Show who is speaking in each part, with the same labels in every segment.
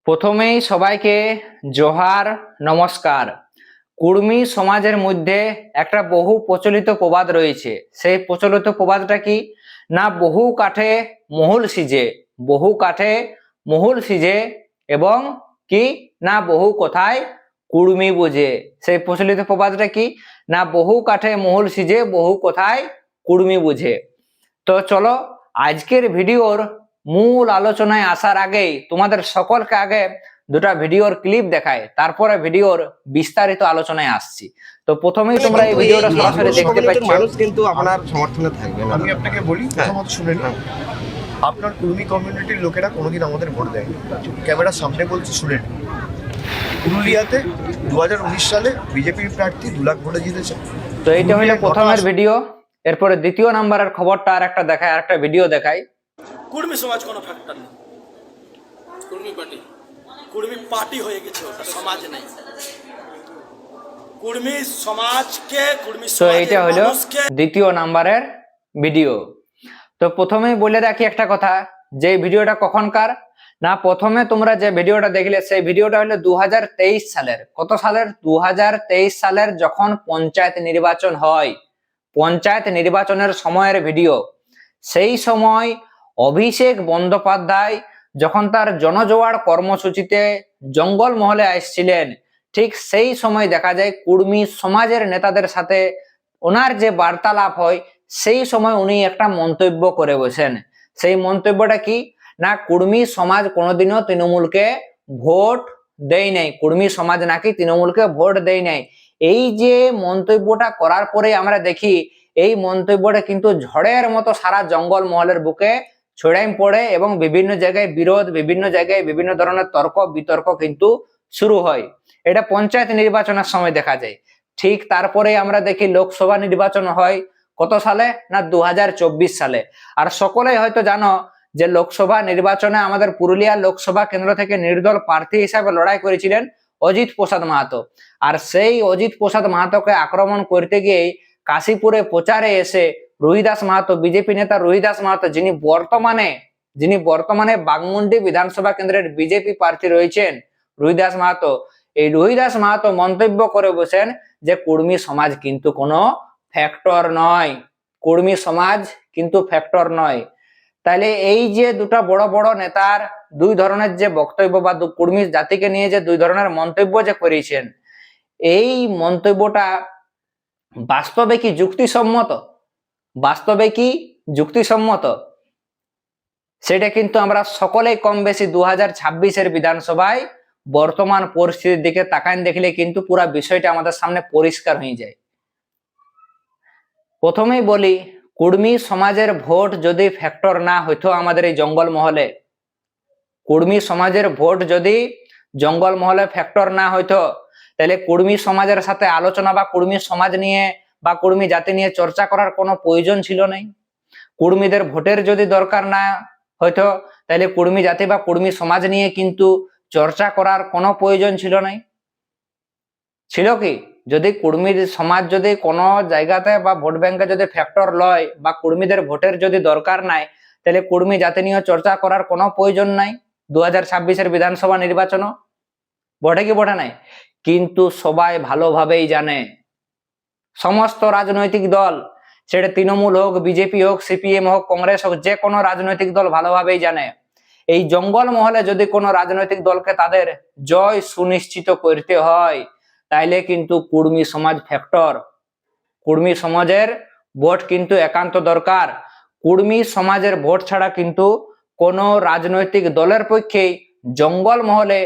Speaker 1: প্রথমেই সবাইকে জোহার নমস্কার। কুর্মী সমাজের মধ্যে একটা বহু প্রচলিত প্রবাদ রয়েছে। সেই প্রচলিত প্রবাদটা কি না, বহু কাঠে মহুল সিজে, বহু কাঠে মহুল সিজে এবং কি না বহু কথায় কুর্মী বোঝে। সেই প্রচলিত প্রবাদটা কি না, বহু কাঠে মহুল সিজে, বহু কথায় কুর্মী বোঝে। তো চলো আজকের ভিডিওর মূল আলোচনায় আসার আগেই তোমাদের সকলকে আগে দুটা ভিডিওর ক্লিপ দেখায়, তারপরে ভিডিওর বিস্তারিত আলোচনায় আসছি। তো প্রথমেই তোমরা এই ভিডিওটা সরাসরি দেখতে পাচ্ছ।
Speaker 2: মানুষ কিন্তু আপনার সমর্থনে থাকবে না।
Speaker 3: আমি আপনাকে বলি, প্রথমত শুনে নিন। আপনার কুর্মী কমিউনিটির লোকেরা কোনোদিন আমাদের ভোট দেয়নি। ক্যামেরার সামনে বলছি, শুনে নিন। পুরুলিয়াতে 2019 সালে বিজেপির প্রার্থী 2 লাখ ভোটে জিতেছে।
Speaker 1: তো এইটা হলো প্রথমের ভিডিও। এরপরে দ্বিতীয় নাম্বারের খবরটা আর একটা দেখায়, আর একটা ভিডিও দেখাই।
Speaker 4: কুর্মী সমাজ কোনো ফ্যাক্টর নেই, কুর্মী পার্টি হয়ে গেছে, ওটা সমাজ নেই। কুর্মী সমাজকে, কুর্মী
Speaker 1: তো এইটা
Speaker 4: সমাজের
Speaker 1: হলো
Speaker 4: মানুষকে
Speaker 1: দ্বিতীয় নাম্বারের ভিডিও। তো প্রথমেই বলে রাখি একটা কথা, যে ভিডিওটা কখনকার না, প্রথমে তোমরা যে ভিডিওটা দেখলে সেই ভিডিওটা হলো 2023 সালের। কত সালের? 2023 সালের, যখন পঞ্চায়েত নির্বাচন হয়, পঞ্চায়েত নির্বাচনের সময়ের ভিডিও। সেই সময় অভিষেক বন্দ্যোপাধ্যায় যখন তার জনজোয়ার কর্মসূচিতে জঙ্গলমহলে আসছিলেন, ঠিক সেই সময় দেখা যায় কুর্মী সমাজের নেতাদের সাথে ওনার যে বার্তালাপ হয়, সেই সময় উনি একটা মন্তব্য করে বসেন। সেই মন্তব্যটা কি না, কুর্মী সমাজ কোনোদিনও তৃণমূলকে ভোট দেয় নাই, কুর্মী সমাজ নাকি তৃণমূলকে ভোট দেয় নাই। এই যে মন্তব্যটা করার পরে আমরা দেখি এই মন্তব্যটা কিন্তু ঝড়ের মতো সারা জঙ্গল মহলের বুকে ছড়াই পড়ে এবং বিভিন্ন জায়গায় বিরোধ, বিভিন্ন জায়গায় বিভিন্ন ধরনের তর্ক বিতর্ক কিন্তু শুরু হয়। এটা পঞ্চায়েত নির্বাচনের সময় দেখা যায়। ঠিক তারপরে আমরা দেখি লোকসভা নির্বাচন হয় কত সালে না, 2024 সালে। আর সকলেই হয়তো জানো যে লোকসভা নির্বাচনে আমাদের পুরুলিয়া লোকসভা কেন্দ্র থেকে নির্দল প্রার্থী হিসাবে লড়াই করেছিলেন অজিত প্রসাদ মাহাতো। আর সেই অজিত প্রসাদ মাহাতোকে আক্রমণ করতে গিয়ে কাশীপুরে প্রচারে এসে রোহিদাস মাহাতো, বিজেপি নেতা রোহিদাস মাহাতো, যিনি বর্তমানে বাগমুন্ডি বিধানসভা কেন্দ্রের বিজেপি প্রার্থী রয়েছেন রোহিদাস মাহাতো, এই রোহিদাস মাহাতো মন্তব্য করে বসেন যে কুর্মী সমাজ কিন্তু কোনো ফ্যাক্টর নয়, কুর্মী সমাজ কিন্তু ফ্যাক্টর নয়। তাহলে এই যে দুটা বড় বড় নেতার দুই ধরনের যে বক্তব্য বা কুর্মী জাতিকে নিয়ে যে দুই ধরনের মন্তব্য যে করেছেন, এই মন্তব্যটা বাস্তবে কি যুক্তিসম্মত? বাস্তবে কি যুক্তিসম্মত? সেটা কিন্তু আমরা সকলেই কম বেশি 2026-এর বিধানসভায় বর্তমান পরিস্থিতির দিকে তাকান দেখলে কিন্তু পুরো বিষয়টা আমাদের সামনে পরিষ্কার হয়ে যায়। প্রথমেই বলি, কুর্মী সমাজের ভোট যদি ফ্যাক্টর না হইতো আমাদের এই জঙ্গল মহলে, কুর্মী সমাজের ভোট যদি জঙ্গল মহলে ফ্যাক্টর না হইতো, তাহলে কুর্মী সমাজের সাথে আলোচনা বা কুর্মী সমাজ নিয়ে বা কুর্মী জাতি নিয়ে চর্চা করার কোনো প্রয়োজন ছিল না। কুর্মীদের ভোটের যদি দরকার না হইতো, তাহলে কুর্মী জাতি বা কুর্মী সমাজ নিয়ে কিন্তু চর্চা করার কোনো প্রয়োজন ছিল না। ছিল কি? যদি কুর্মী সমাজ যদি কোনো জায়গাতে বা ভোট ব্যাংকে যদি ফ্যাক্টর লয় বা কুর্মীদের ভোটের যদি দরকার নাই, তাহলে কুর্মী জাতি নিয়ে চর্চা করার কোনো প্রয়োজন নাই 2026-এর বিধানসভা নির্বাচনও। বটে কি বটে নাই? কিন্তু সবাই ভালোভাবেই জানে, সমস্ত রাজনৈতিক দল, সেটা তৃণমূল হোক, বিজেপি হোক, সিপিএম হোক, কংগ্রেস হোক, যে কোনো রাজনৈতিক দল ভালোভাবেই জানে এই জঙ্গল মহলে যদি কোনো রাজনৈতিক দলকে তাদের জয় সুনিশ্চিত করতে হয়, তাইলে কিন্তু কুর্মী সমাজ ফ্যাক্টর, কুর্মী সমাজের ভোট কিন্তু একান্ত দরকার। কুর্মী সমাজের ভোট ছাড়া কিন্তু কোনো রাজনৈতিক দলের পক্ষে জঙ্গল মহলে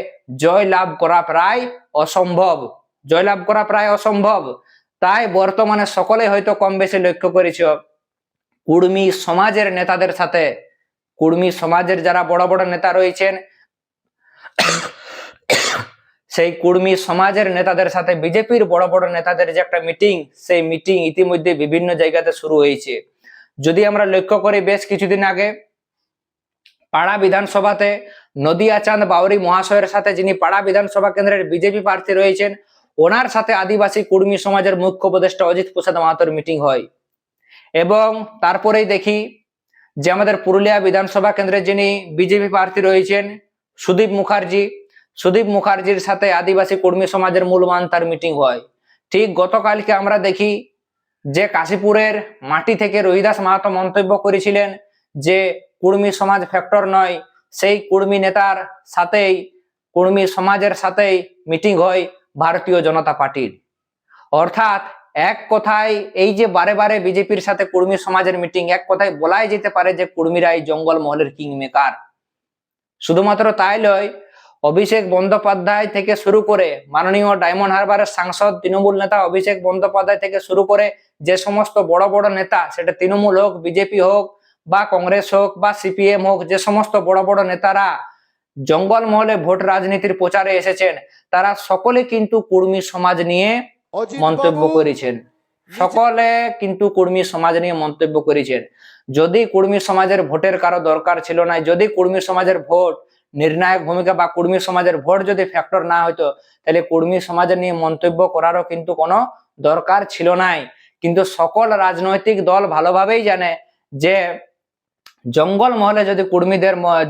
Speaker 1: জয় লাভ করা প্রায় অসম্ভব, জয়লাভ করা প্রায় অসম্ভব। তাই বর্তমানে সকলে হয়তো কম বেশি লক্ষ্য করেছ, কুর্মী সমাজের নেতাদের সাথে, কুর্মী সমাজের যারা বড় বড় নেতা রয়েছেন, সেই কুর্মী সমাজের নেতাদের সাথে বিজেপির বড় বড় নেতাদের যে একটা মিটিং, সেই মিটিং ইতিমধ্যে বিভিন্ন জায়গাতে শুরু হয়েছে। যদি আমরা লক্ষ্য করি, বেশ কিছুদিন আগে পাড়া বিধানসভাতে নদিয়া চাঁদ বাউরি মহাশয়ের সাথে, যিনি পাড়া বিধানসভা কেন্দ্রের বিজেপি প্রার্থী রয়েছেন, ওনার সাথে আদিবাসী কুর্মী সমাজের মুখ্য উপদেষ্টা অজিত প্রসাদ মাহাতোর মিটিং হয়। এবং তারপরেই দেখি যে আমাদের পুরুলিয়া বিধানসভা কেন্দ্রে যিনি বিজেপি প্রার্থী রয়েছেন সুদীপ মুখার্জি, সুদীপ মুখার্জির সাথে আদিবাসী কর্মী সমাজের মূল মান্তার মিটিং হয়। ঠিক গতকালকে আমরা দেখি যে কাশীপুরের মাটি থেকে রোহিদাস মাহাতো মন্তব্য করেছিলেন যে কুর্মী সমাজ ফ্যাক্টর নয়, সেই কুর্মী নেতার সাথেই কুর্মী সমাজের সাথেই মিটিং হয় ভারতীয় জনতা পার্টির। অর্থাৎ এক কথায় এই যে বারে বারে বিজেপির সাথে কুর্মী সমাজের মিটিং, এক কথায় বলাই যেতে পারে যে কুর্মীরা এই জঙ্গল মহলের কিং মেকার। শুধুমাত্র তাই নয়, অভিষেক বন্দ্যোপাধ্যায় থেকে শুরু করে মাননীয় ডায়মন্ড হারবারের সাংসদ তৃণমূল নেতা অভিষেক বন্দ্যোপাধ্যায় থেকে শুরু করে যে সমস্ত বড় বড় নেতা, সেটা তৃণমূল হোক, বিজেপি হোক বা কংগ্রেস হোক বা সিপিএম হোক, যে সমস্ত বড় বড় নেতারা জঙ্গল মহলে ভোট রাজনীতির প্রচারে এসেছেন, তারা সকলে কিন্তু কুর্মী সমাজ নিয়ে মন্তব্য করেছেন। সকলে কিন্তু কুর্মী সমাজ নিয়ে মন্তব্য করেছেন। যদি কুর্মী সমাজের ভোটের কারো দরকার ছিল না, যদি কুর্মী সমাজের ভোট নির্ণায়ক ভূমিকা বা কুর্মী সমাজের ভোট যদি ফ্যাক্টর না হইতো, তাহলে কুর্মী সমাজের নিয়ে মন্তব্য করারও কিন্তু কোনো দরকার ছিল নাই। কিন্তু সকল রাজনৈতিক দল ভালোভাবেই জানে যে জঙ্গল মহলে যদি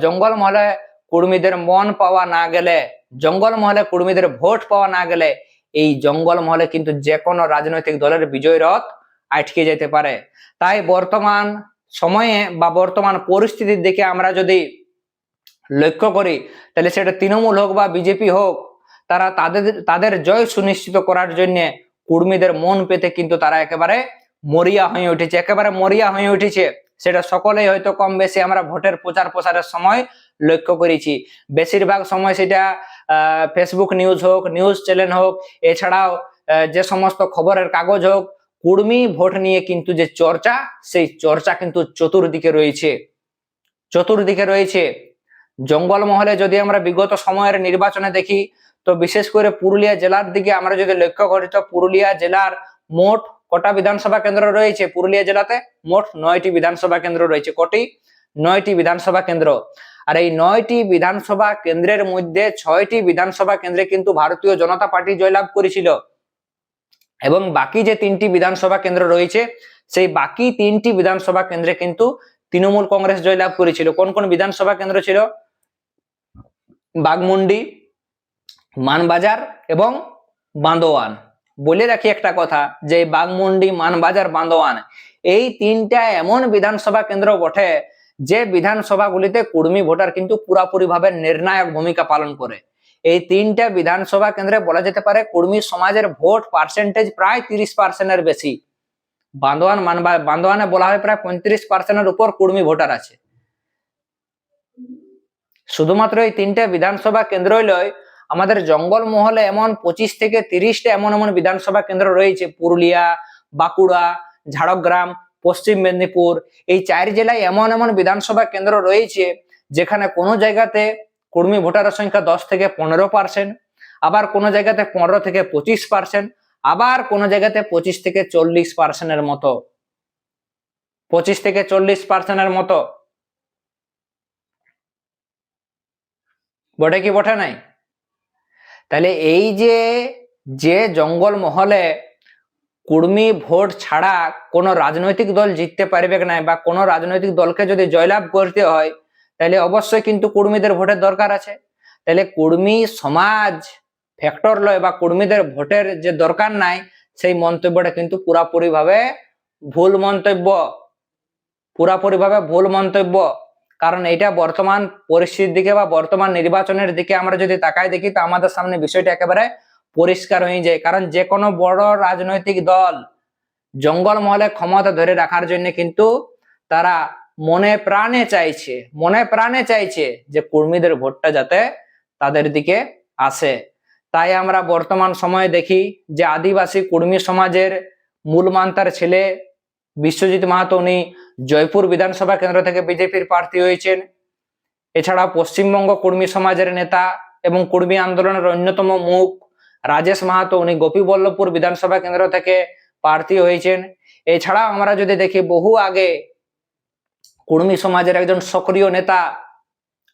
Speaker 1: জঙ্গল মহলে কুর্মীদের মন পাওয়া না গেলে, জঙ্গল মহলে কুর্মীদের ভোট পাওয়া না গেলে, এই জঙ্গল মহলে কিন্তু যে কোনো রাজনৈতিক দলের বিজয় রথ আটকে যেতে পারে। তাই বর্তমান সময়ে বা বর্তমান পরিস্থিতির দিকে আমরা যদি লক্ষ্য করি, তাহলে সেটা তৃণমূল হোক বা বিজেপি হোক, তারা তাদের জয় সুনিশ্চিত করার জন্য কুর্মীদের মন পেতে কিন্তু তারা একেবারে মরিয়া হয়ে উঠেছে, একেবারে মরিয়া হয়ে উঠেছে। সেটা সকলেই হয়তো কম বেশি আমরা ভোটের প্রচার প্রসারের সময় লক্ষ্য করেছি। বেশিরভাগ সময় সেটা ফেসবুক নিউজ হোক, নিউজ চ্যানেল হোক, এছাড়াও যে সমস্ত খবরের কাগজ হোক, কুর্মী ভোট নিয়ে কিন্তু যে চর্চা, সেই চর্চা কিন্তু চতুর্দিকে রয়েছে। জঙ্গল মহলে যদি আমরা বিগত সময়ের নির্বাচনে দেখি, তো বিশেষ করে পুরুলিয়া জেলার দিকে আমরা যদি লক্ষ্য করি, তো পুরুলিয়া জেলার মোট কটা বিধানসভা কেন্দ্র রয়েছে? পুরুলিয়া জেলাতে মোট 9টি বিধানসভা কেন্দ্র রয়েছে। কটি? 9টি বিধানসভা কেন্দ্র। আর এই 9টি বিধানসভা কেন্দ্রের মধ্যে 6টি বিধানসভা কেন্দ্রে কিন্তু ভারতীয় জনতা পার্টি জয়লাভ করেছিল, এবং বাকি যে 3টি বিধানসভা কেন্দ্র রয়েছে, সেই বাকি 3টি বিধানসভা কেন্দ্রে কিন্তু তৃণমূল কংগ্রেস জয়লাভ করেছিল। কোন কোন বিধানসভা কেন্দ্র ছিল? বাগমুন্ডি, মানবাজার এবং বান্দোয়ান। বলে রাখি একটা কথা, যে বাগমুন্ডি, মানবাজার, বান্দোয়ান এই 3টা এমন বিধানসভা কেন্দ্র বটে যে বিধানসভাগুলিতে কুর্মী ভোটার কিন্তু পুরোপুরিভাবে নির্ণায়ক ভূমিকা পালন করে। এই 3টা বিধানসভা কেন্দ্রে বলা যেতে পারে কুর্মী সমাজের ভোট পার্সেন্টেজ প্রায় 30%-এর বেশি। বান্দোয়ানে বলা হয় প্রায় 35%-এর উপর কুর্মী ভোটার আছে। শুধুমাত্র এই 3টা বিধানসভা কেন্দ্রই নয়, আমাদের জঙ্গল মহলে এমন 25 থেকে 30টা এমন বিধানসভা কেন্দ্র রয়েছে। পুরুলিয়া, বাঁকুড়া, ঝাড়গ্রাম, পশ্চিম মেদিনীপুর, এই 4 জেলায় এমন বিধানসভা কেন্দ্র রয়েছে যেখানে কোনো জায়গাতে কুর্মী ভোটারের সংখ্যা 10 থেকে 15%, আবার কোনো জায়গাতে 15 থেকে 25%, আবার কোনো জায়গাতে 25 থেকে 40%-এর মতো। 25 থেকে 40%-এর মতো বটে কি বটে নাই? তাহলে এই যে জঙ্গল মহলে কুর্মী ভোট ছাড়া কোনো রাজনৈতিক দল জিততে পারবে না, বা কোনো রাজনৈতিক দলকে যদি জয়লাভ করতে হয়, তাহলে অবশ্যই কিন্তু কুর্মীদের ভোটের দরকার আছে। তাহলে কুর্মী সমাজ ফ্যাক্টর লয় বা কুর্মীদের ভোটের যে দরকার নাই, সেই মন্তব্যটা কিন্তু পুরাপুরিভাবে ভুল মন্তব্য। কারণ এটা বর্তমান পরিস্থিতির দিকে বা বর্তমান নির্বাচনের দিকে আমরা যদি তাকাই দেখি, তো আমাদের সামনে বিষয়টা একেবারে পরিষ্কার হয়ে যায়। কারণ যে কোনো বড় রাজনৈতিক দল জঙ্গল মহলে ক্ষমতা ধরে রাখার জন্য কিন্তু তারা মনে প্রাণে চাইছে যে কুর্মীদের ভোটটা যাতে তাদের দিকে আসে। তাই আমরা বর্তমান সময়ে দেখি যে আদিবাসী কুর্মী সমাজের মূল মান্তার ছেলে বিশ্বজিৎ মাহাতো, উনি জয়পুর বিধানসভা কেন্দ্র থেকে বিজেপির প্রার্থী হয়েছেন। এছাড়া পশ্চিমবঙ্গ কুর্মী সমাজের নেতা এবং কুর্মী আন্দোলনের অন্যতম মুখ রাজেশ মাহাতো, উনি গোপীবল্লভপুর বিধানসভা কেন্দ্র থেকে প্রার্থী হয়েছেন। এছাড়া আমরা যদি দেখি, বহু আগে কুর্মী সমাজের একজন সক্রিয় নেতা,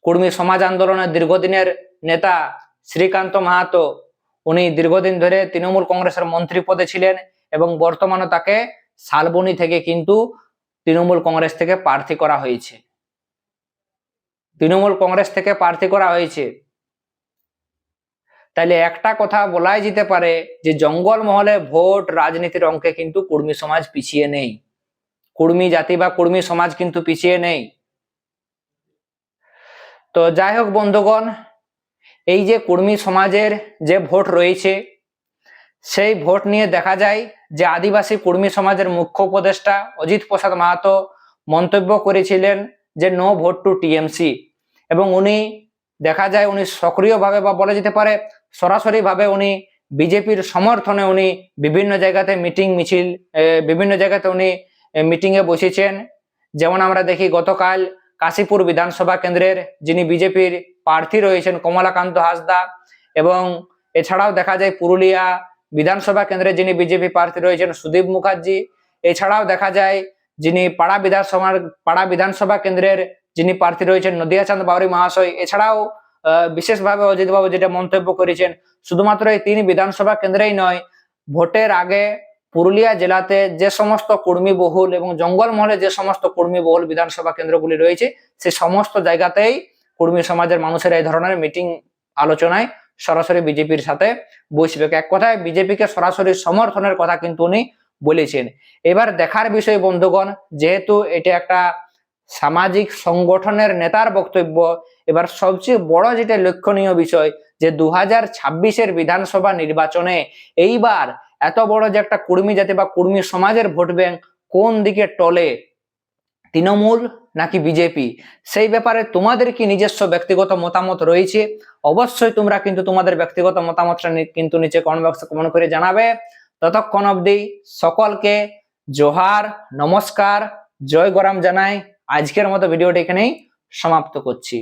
Speaker 1: কুর্মী সমাজ আন্দোলনের দীর্ঘদিনের নেতা শ্রীকান্ত মাহাতো, উনি দীর্ঘদিন ধরে তৃণমূল কংগ্রেসের মন্ত্রী পদে ছিলেন, এবং বর্তমানে তাকে শালবনী থেকে কিন্তু তৃণমূল কংগ্রেস থেকে প্রার্থী করা হয়েছে। তাইলে একটা কথা বলাই যেতে পারে যে জঙ্গল মহলে ভোট রাজনীতির অঙ্কে কিন্তু কুর্মী সমাজ পিছিয়ে নেই, কুর্মী জাতি বা কুর্মী সমাজ কিন্তু পিছিয়ে নেই। তো যাই হোক বন্ধুগণ, এই যে কুর্মী সমাজের যে ভোট রয়েছে সেই ভোট নিয়ে দেখা যায় যে আদিবাসী কুর্মী সমাজের মুখ্য উপদেষ্টা অজিত প্রসাদ মাহাতো মন্তব্য করেছিলেন যে নো ভোট টু টিএমসি, এবং উনি দেখা যায় উনি সক্রিয়ভাবে বা বলা যেতে পারে সরাসরি ভাবে উনি বিজেপির সমর্থনে উনি বিভিন্ন জায়গাতে মিটিং মিছিল বিভিন্ন জায়গাতে উনি মিটিং এ বসেছেন। যেমন আমরা দেখি গতকাল কাশীপুর বিধানসভা কেন্দ্রের যিনি বিজেপির প্রার্থী রয়েছেন কমলাকান্ত হাসদা, এবং এছাড়াও দেখা যায় পুরুলিয়া বিধানসভা কেন্দ্রে যিনি বিজেপি প্রার্থী রয়েছেন সুদীপ মুখার্জি, এছাড়াও দেখা যায় যিনি পাড়া বিধানসভা কেন্দ্রের যিনি প্রার্থী রয়েছেন নদিয়া চাঁদ বাউরি মহাশয়, এছাড়াও বিশেষভাবে অজিত বাবু যেটা মন্তব্য করেছেন শুধুমাত্র এই 3 বিধানসভা কেন্দ্রেই নয়, ভোটের আগে পুরুলিয়া জেলাতে যে সমস্ত কর্মী বহুল এবং জঙ্গলমহলে যে সমস্ত কর্মী বহুল বিধানসভা কেন্দ্রগুলি রয়েছে সে সমস্ত জায়গাতেই কর্মী সমাজের মানুষের এই ধরনের মিটিং আলোচনায় সরাসরি বিজেপির সাথে বসবে। এক কথায় বিজেপিকে সরাসরি সমর্থনের কথা কিন্তু উনি বলেছেন। এবার দেখার বিষয় বন্ধুগণ, যেহেতু এটা একটা সামাজিক সংগঠনের নেতার বক্তব্য, এবার সবচেয়ে বড় যেটা লক্ষণীয় বিষয় যে 2026-এর বিধানসভা নির্বাচনে এইবার এত বড় যে একটা কর্মী জাতি বা কর্মী সমাজের ভোট ব্যাংক কোন দিকে টলে, তৃণমূল নাকি বিজেপি, সেই ব্যাপারে তোমাদের কি নিজস্ব ব্যক্তিগত মতামত রয়েছে? অবশ্যই তোমরা কিন্তু তোমাদের ব্যক্তিগত মতামতটা কিন্তু নিচে কমেন্ট বক্সে কমেন্ট করে জানাবে। ততক্ষণ অবধি সকলকে জোহার, নমস্কার, জয় গরাম জানাই। আজকের মতো ভিডিওটি এখানেই সমাপ্ত করছি।